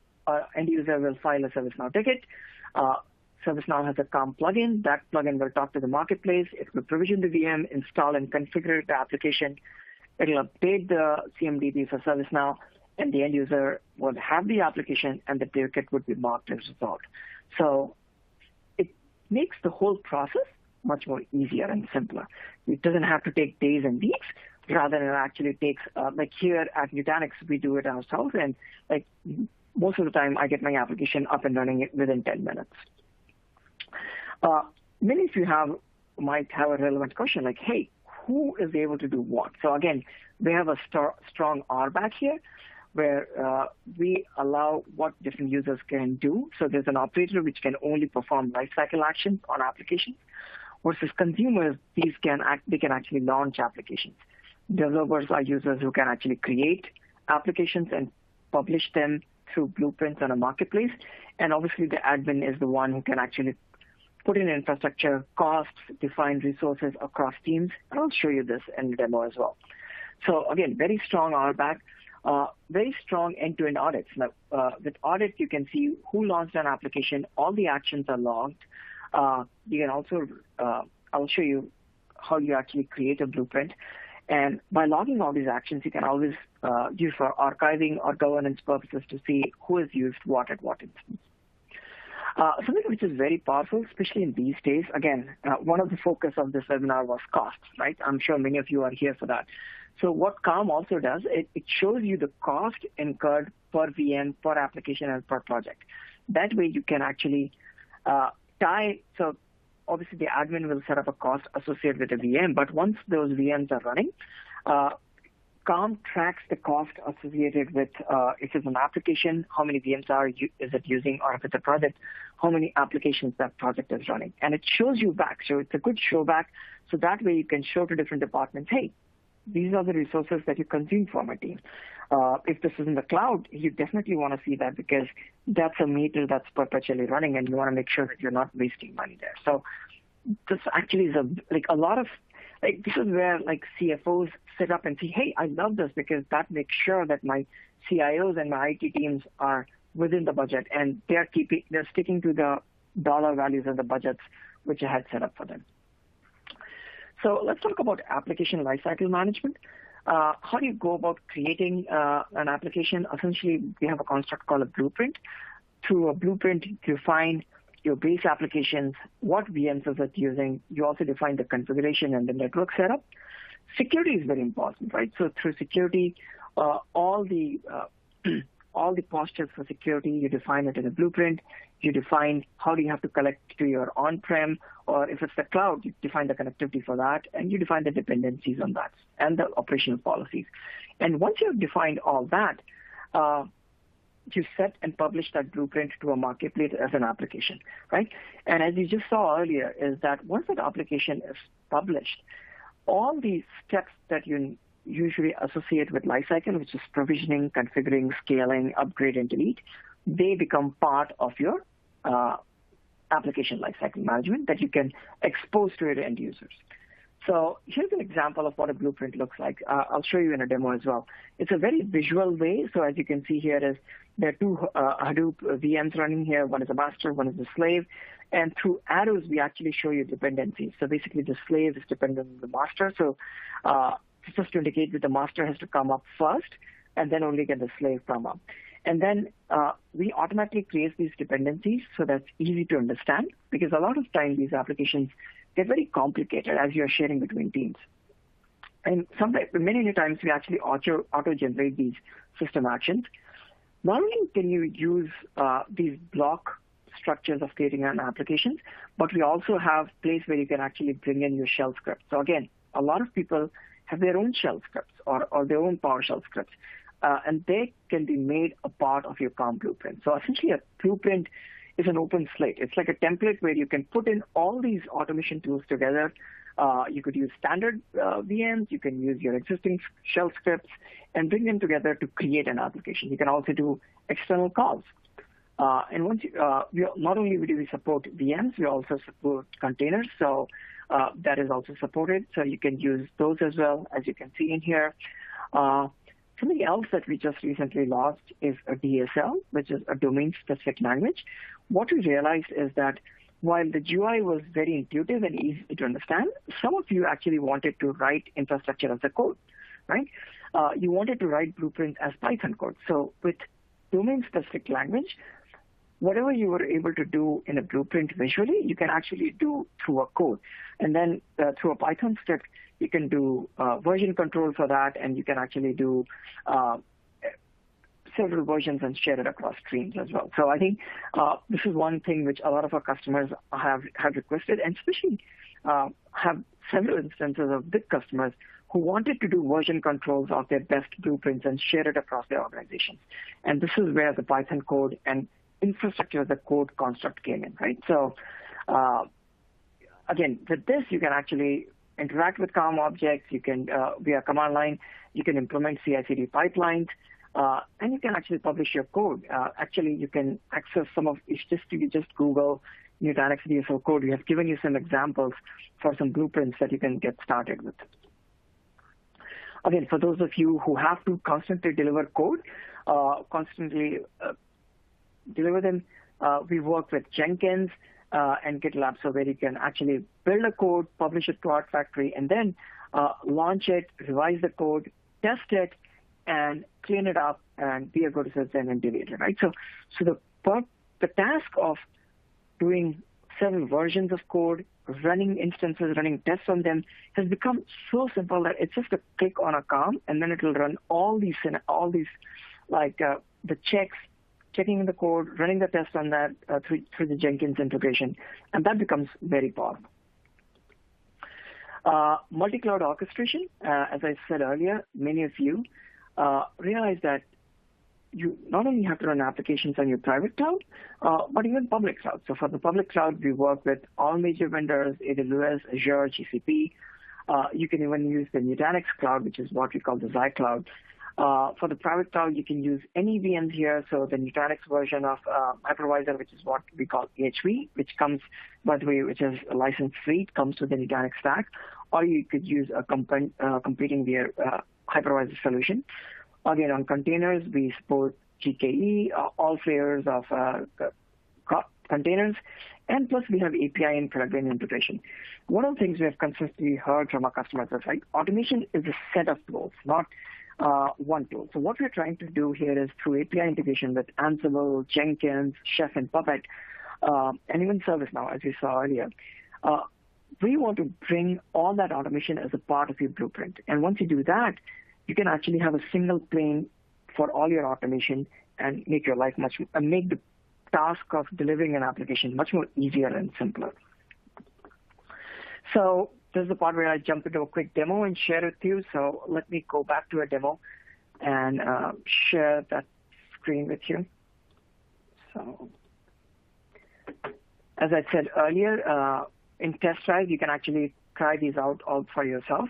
End user will file a ServiceNow ticket. ServiceNow has a COM plugin. That plugin will talk to the marketplace. It will provision the VM, install and configure the application. It will update the CMDB for ServiceNow, and the end user will have the application, and the ticket would be marked as resolved. So it makes the whole process much more easier and simpler. It doesn't have to take days and weeks. Rather than it actually takes, like here at Nutanix, we do it ourselves, and like most of the time, I get my application up and running within 10 minutes. Many of you might have a relevant question like, hey, who is able to do what? So again, we have a strong RBAC here where we allow what different users can do. So there's an operator which can only perform lifecycle actions on applications, versus consumers, they can actually launch applications. Developers are users who can actually create applications and publish them through blueprints on a marketplace. And obviously the admin is the one who can actually put in infrastructure, costs, define resources across teams, and I'll show you this in the demo as well. So again, very strong RBAC, very strong end-to-end audits. Now, with audit, you can see who launched an application, all the actions are logged. You can also, I'll show you how you actually create a blueprint. And by logging all these actions, you can always use for archiving or governance purposes to see who has used what at what instance. Something which is very powerful, especially in these days. Again, one of the focus of this webinar was costs, right? I'm sure many of you are here for that. So what Calm also does, it shows you the cost incurred per VM, per application, and per project. That way you can actually tie, so obviously the admin will set up a cost associated with the VM, but once those VMs are running, Calm tracks the cost associated with if it's an application, how many VMs is it using, or if it's a project, how many applications that project is running. And it shows you back. So it's a good showback. So that way you can show to different departments, hey, these are the resources that you consume for my team. If this is in the cloud, you definitely want to see that because that's a meter that's perpetually running and you want to make sure that you're not wasting money there. So this actually is a lot of, this is where CFOs sit up and see, hey, I love this because that makes sure that my CIOs and my IT teams are within the budget and they're sticking to the dollar values and the budgets which I had set up for them. So let's talk about application lifecycle management. How do you go about creating an application? Essentially, we have a construct called a blueprint. Through a blueprint, you define your base applications, what VMs is it using. You also define the configuration and the network setup. Security is very important, right? So through security, all the postures for security, you define it in a blueprint. You define how do you have to connect to your on-prem, or if it's the cloud, you define the connectivity for that, and you define the dependencies on that and the operational policies. And once you've defined all that, you set and publish that blueprint to a marketplace as an application, right? And as you just saw earlier, is that once that application is published, all these steps that you usually associate with lifecycle, which is provisioning, configuring, scaling, upgrade, and delete, they become part of your application lifecycle management that you can expose to your end users. So here's an example of what a blueprint looks like. I'll show you in a demo as well. It's a very visual way. So as you can see here, there are two Hadoop VMs running here. One is a master, one is a slave. And through arrows, we actually show you dependencies. So basically, the slave is dependent on the master. So just to indicate that the master has to come up first, and then only get the slave come up. And then we automatically create these dependencies so that's easy to understand, because a lot of times these applications get very complicated as you're sharing between teams. And many times we actually auto-generate these system actions. Not only can you use these block structures of creating an application, but we also have place where you can actually bring in your shell script. So again, a lot of people have their own shell scripts or their own PowerShell scripts. And they can be made a part of your Calm blueprint. So essentially, a blueprint is an open slate. It's like a template where you can put in all these automation tools together. You could use standard VMs. You can use your existing shell scripts and bring them together to create an application. You can also do external calls. And once not only do we support VMs, we also support containers. So that is also supported. So you can use those as well, as you can see in here. Something else that we just recently launched is a DSL, which is a domain-specific language. What we realized is that while the GUI was very intuitive and easy to understand, some of you actually wanted to write infrastructure as a code, right? You wanted to write blueprints as Python code. So with domain-specific language, whatever you were able to do in a blueprint visually, you can actually do through a code. And then through a Python script, you can do version control for that, and you can actually do several versions and share it across streams as well. So I think this is one thing which a lot of our customers have requested, and especially have several instances of big customers who wanted to do version controls of their best blueprints and share it across their organizations. And this is where the Python code and infrastructure as a code construct came in, right? So again, with this, you can actually interact with Calm objects. You can, via command line, you can implement CI/CD pipelines, and you can actually publish your code. Actually, you can access some of, if you just Google, Nutanix DSL code, we have given you some examples for some blueprints that you can get started with. Again, for those of you who have to constantly deliver code, deliver them, we work with Jenkins and GitLab, so where you can actually build a code, publish it to Artifactory, and then launch it, revise the code, test it, and clean it up and be a good citizen and delete it, right? So the task of doing several versions of code, running instances, running tests on them has become so simple that it's just a click on a COM, and then it will run all these like the checks, checking the code, running the test on that through the Jenkins integration, and that becomes very powerful. Multi-cloud orchestration, as I said earlier, many of you realize that you not only have to run applications on your private cloud, but even public cloud. So for the public cloud, we work with all major vendors, AWS, Azure, GCP. You can even use the Nutanix cloud, which is what we call the Xi cloud. For the private cloud, you can use any VMs here. So the Nutanix version of hypervisor, which is what we call HV, which comes, by the way, which is a license free, comes with the Nutanix stack, or you could use a competing hypervisor solution. Again, on containers, we support GKE, all flavors of containers, and plus we have API and plugin integration. One of the things we have consistently heard from our customers is, right, automation is a set of tools, not one tool. So what we're trying to do here is through API integration with Ansible, Jenkins, Chef, and Puppet, and even ServiceNow, as we saw earlier, we want to bring all that automation as a part of your blueprint. And once you do that, you can actually have a single plane for all your automation and make your life make the task of delivering an application much more easier and simpler. So this is the part where I jump into a quick demo and share it with you. So let me go back to a demo and share that screen with you. So as I said earlier, in test drive, you can actually try these out all for yourself.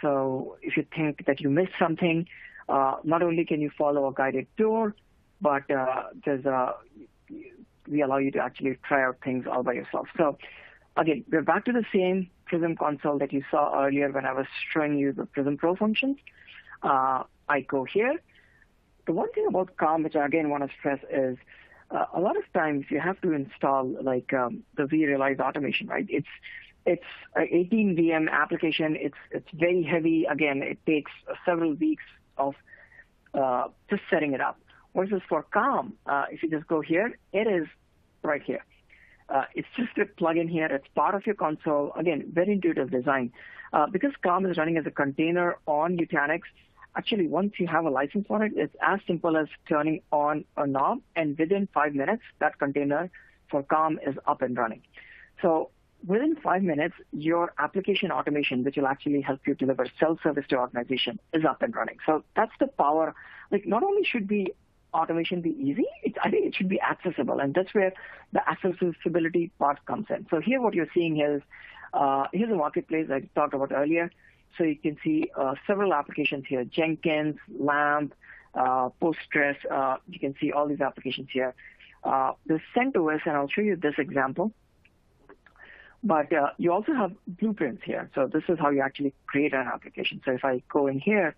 So if you think that you missed something, not only can you follow a guided tour, but we allow you to actually try out things all by yourself. So again, we're back to the same Prism console that you saw earlier when I was showing you the Prism Pro functions. I go here. The one thing about COM, which I again want to stress, is a lot of times you have to install like the vRealize automation, right? It's an 18 VM application. It's very heavy. Again, it takes several weeks of just setting it up. Versus for COM, if you just go here, it is right here. It's just a plugin here. It's part of your console. Again, very intuitive design. Because COM is running as a container on Nutanix, actually, once you have a license for it, it's as simple as turning on a knob, and within 5 minutes, that container for COM is up and running. So within 5 minutes, your application automation, which will actually help you deliver self-service to organization, is up and running. So that's the power. Like, not only should automation be easy, I think it should be accessible, and that's where the accessibility part comes in. So here what you're seeing is, here's a marketplace I talked about earlier. So you can see several applications here, Jenkins, LAMP, Postgres. You can see all these applications here. There's CentOS, and I'll show you this example. But you also have blueprints here. So this is how you actually create an application. So if I go in here,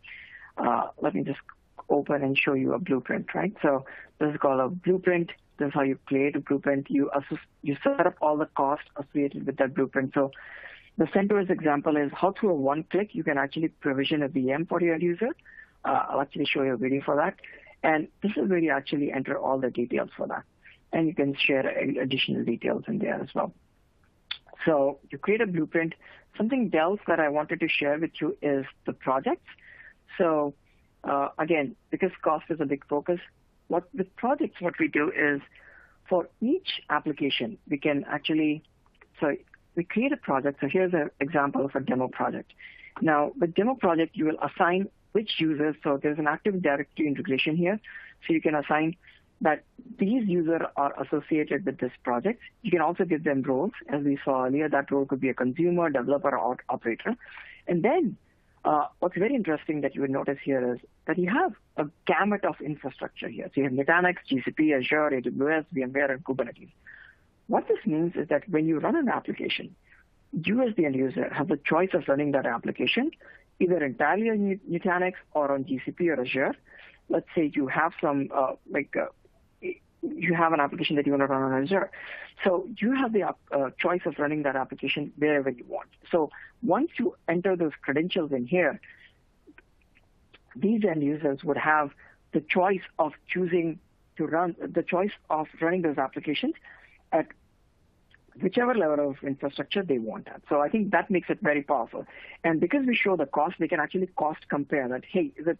let me just open and show you a blueprint, right? So this is called a blueprint. This is how you create a blueprint. You set up all the costs associated with that blueprint. So the CentOS example is how through a one click you can actually provision a VM for your user. I'll actually show you a video for that. And this is where you actually enter all the details for that. And you can share additional details in there as well. So you create a blueprint. Something else that I wanted to share with you is the projects. So again, because cost is a big focus, with projects, what we do is for each application, we can actually, we create a project. So here's an example of a demo project. Now, with demo project, you will assign which users. So there's an Active Directory integration here. So you can assign that these users are associated with this project. You can also give them roles. As we saw earlier, that role could be a consumer, developer, or operator. And then what's very interesting that you would notice here is that you have a gamut of infrastructure here. So you have Nutanix, GCP, Azure, AWS, VMware, and Kubernetes. What this means is that when you run an application, you as the end user have the choice of running that application either entirely on Nutanix or on GCP or Azure. Let's say you have you have an application that you want to run on Azure. So you have the choice of running that application wherever you want. So once you enter those credentials in here, these end users would have the choice of running those applications at whichever level of infrastructure they want at. So I think that makes it very powerful. And because we show the cost, they can actually cost compare that, hey, is it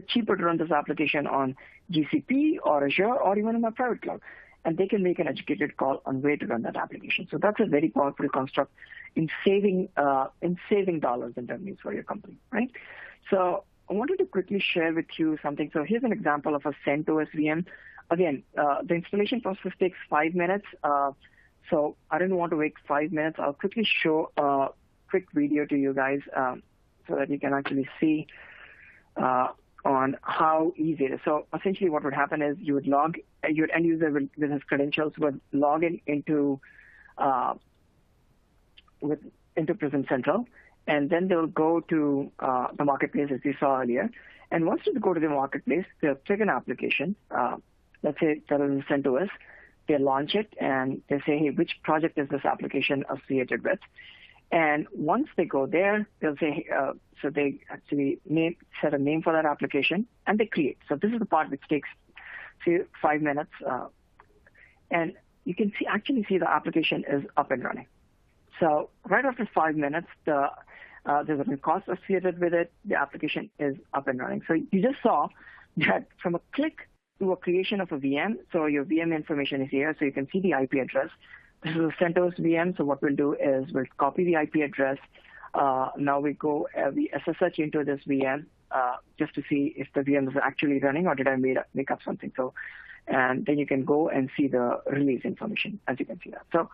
cheaper to run this application on GCP or Azure or even in my private cloud? And they can make an educated call on where to run that application. So that's a very powerful construct in saving dollars and revenues for your company, right? So I wanted to quickly share with you something. So here's an example of a CentOS VM. Again, the installation process takes 5 minutes. So I didn't want to wait 5 minutes. I'll quickly show a quick video to you guys so that you can actually see on how easy it is. So essentially what would happen is your end user with his credentials would log in into Prism Central, and then they'll go to the marketplace as you saw earlier. And once they go to the marketplace, they'll click an application. Let's say that is CentOS. They launch it and they say, hey, which project is this application associated with? And once they go there, they'll say, so they actually set a name for that application and they create. So this is the part which takes 5 minutes. And you can actually see the application is up and running. So right after 5 minutes, there's a cost associated with it. The application is up and running. So you just saw that from a click to a creation of a VM. So your VM information is here. So you can see the IP address. This is a CentOS VM. So what we'll do is we'll copy the IP address. Now we SSH into this VM just to see if the VM is actually running or did I make up something. So, and then you can go and see the release information as you can see that. So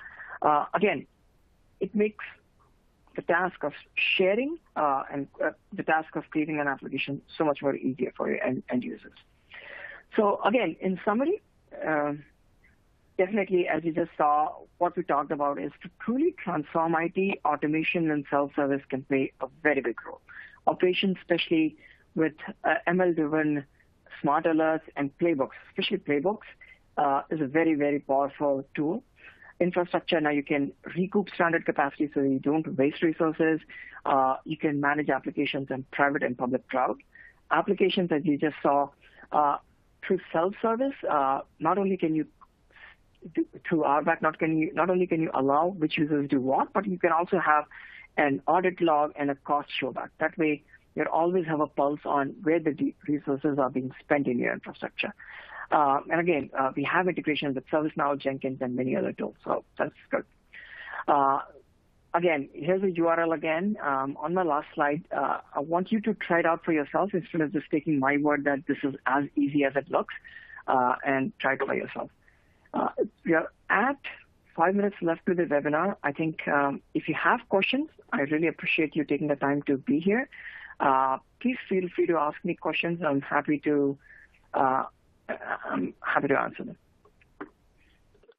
again, it makes the task of sharing and the task of creating an application so much more easier for your end users. So again, in summary, definitely, as you just saw, what we talked about is to truly transform IT, automation and self-service can play a very big role. Operations, especially with ML-driven smart alerts and playbooks, especially playbooks, is a very, very powerful tool. Infrastructure, now you can recoup stranded capacity so you don't waste resources. You can manage applications in private and public cloud. Applications, as you just saw, through self-service, not only can you through RBAC, not only can you allow which users do what, but you can also have an audit log and a cost showback. That way, you always have a pulse on where the resources are being spent in your infrastructure. And again, we have integrations with ServiceNow, Jenkins, and many other tools, so that's good. Again, here's the URL again. On my last slide, I want you to try it out for yourself instead of just taking my word that this is as easy as it looks, and try it for yourself. We are at 5 minutes left to the webinar. I think if you have questions, I really appreciate you taking the time to be here. Please feel free to ask me questions. I'm happy to answer them.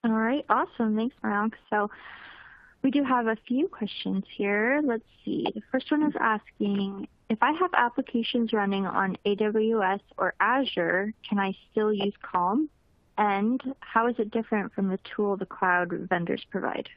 All right, awesome. Thanks, Mayank. So we do have a few questions here. Let's see. The first one is asking, if I have applications running on AWS or Azure, can I still use Calm? And how is it different from the tool the cloud vendors provide?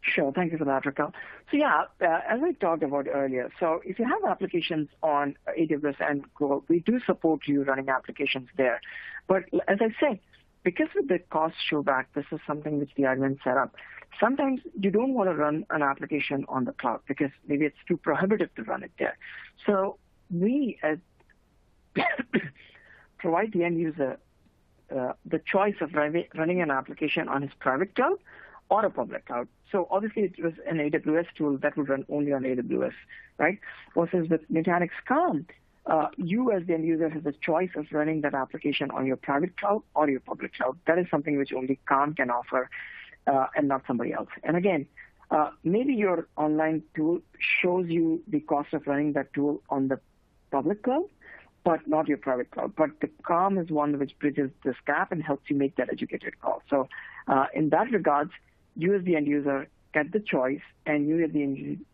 Sure. Thank you for that, Raquel. So yeah, as I talked about earlier, so if you have applications on AWS and Google, we do support you running applications there. But as I said, because of the cost showback, this is something which the admin set up. Sometimes you don't want to run an application on the cloud because maybe it's too prohibitive to run it there. So we provide the end user the choice of running an application on his private cloud or a public cloud. So obviously it was an AWS tool that would run only on AWS, right? Versus with Nutanix Calm, you as the end user has the choice of running that application on your private cloud or your public cloud. That is something which only Calm can offer and not somebody else. And again, maybe your online tool shows you the cost of running that tool on the public cloud, but not your private cloud. But the calm is one which bridges this gap and helps you make that educated call. So in that regards, you as the end user get the choice, and you as the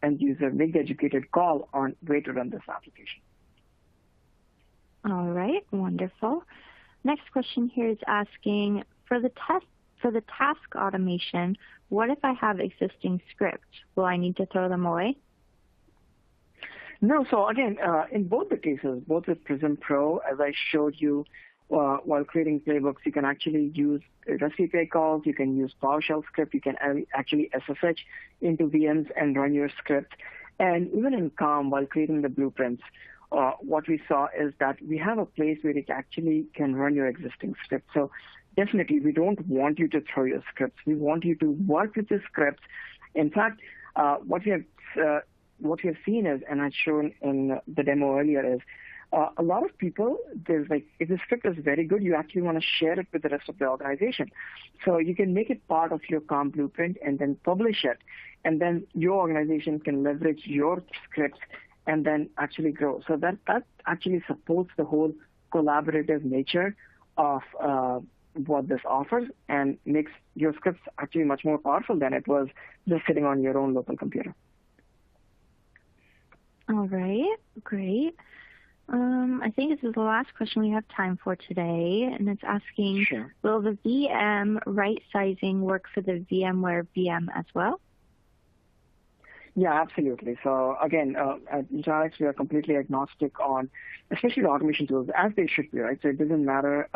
end user make the educated call on where to run this application. All right, wonderful. Next question here is asking, for the task automation, what if I have existing scripts? Will I need to throw them away? No, so again, in both the cases, both with Prism Pro, as I showed you, while creating playbooks, you can actually use REST API calls, you can use PowerShell script, you can actually SSH into VMs and run your script. And even in Calm, while creating the blueprints, what we saw is that we have a place where it actually can run your existing script. So definitely, we don't want you to throw your scripts. We want you to work with the scripts. In fact, what we have seen is, and I've shown in the demo earlier, is a lot of people, there's like, if the script is very good, you actually want to share it with the rest of the organization. So you can make it part of your Calm blueprint and then publish it. And then your organization can leverage your scripts and then actually grow. So that actually supports the whole collaborative nature of what this offers and makes your scripts actually much more powerful than it was just sitting on your own local computer. All right, great. I think this is the last question we have time for today, and it's asking, Sure. Will the VM right sizing work for the VMware VM as well? Yeah, absolutely. So again, at Nutanix, we are completely agnostic on, especially the automation tools, as they should be, right? So it doesn't matter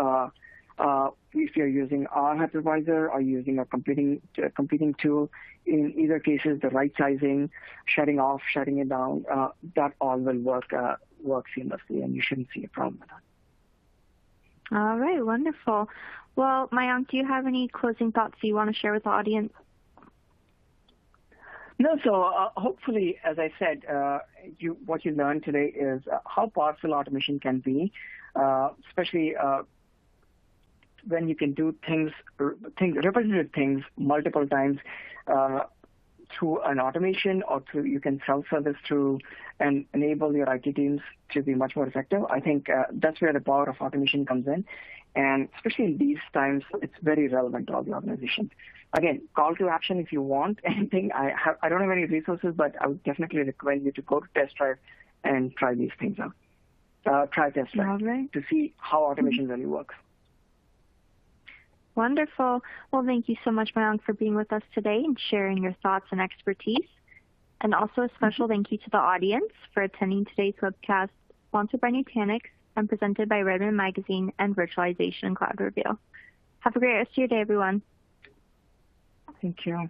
if you're using our hypervisor or using a competing tool. In either cases, the right sizing, shutting off, shutting it down, that all will work seamlessly, and you shouldn't see a problem with that. All right, wonderful. Well, Mayank, do you have any closing thoughts you want to share with the audience? No, so hopefully, as I said, what you learned today is how powerful automation can be, especially when you can do repetitive things multiple times through an automation, or you can self-service through and enable your IT teams to be much more effective. I think that's where the power of automation comes in. And especially in these times, it's very relevant to all the organizations. Again, call to action if you want anything. I don't have any resources, but I would definitely recommend you to go to Test Drive and try these things out. Try Test Drive to see how automation really works. Wonderful. Well, thank you so much, Mayank, for being with us today and sharing your thoughts and expertise. And also a special thank you to the audience for attending today's webcast, sponsored by Nutanix and presented by Redmond Magazine and Virtualization Cloud Review. Have a great rest of your day, everyone. Thank you.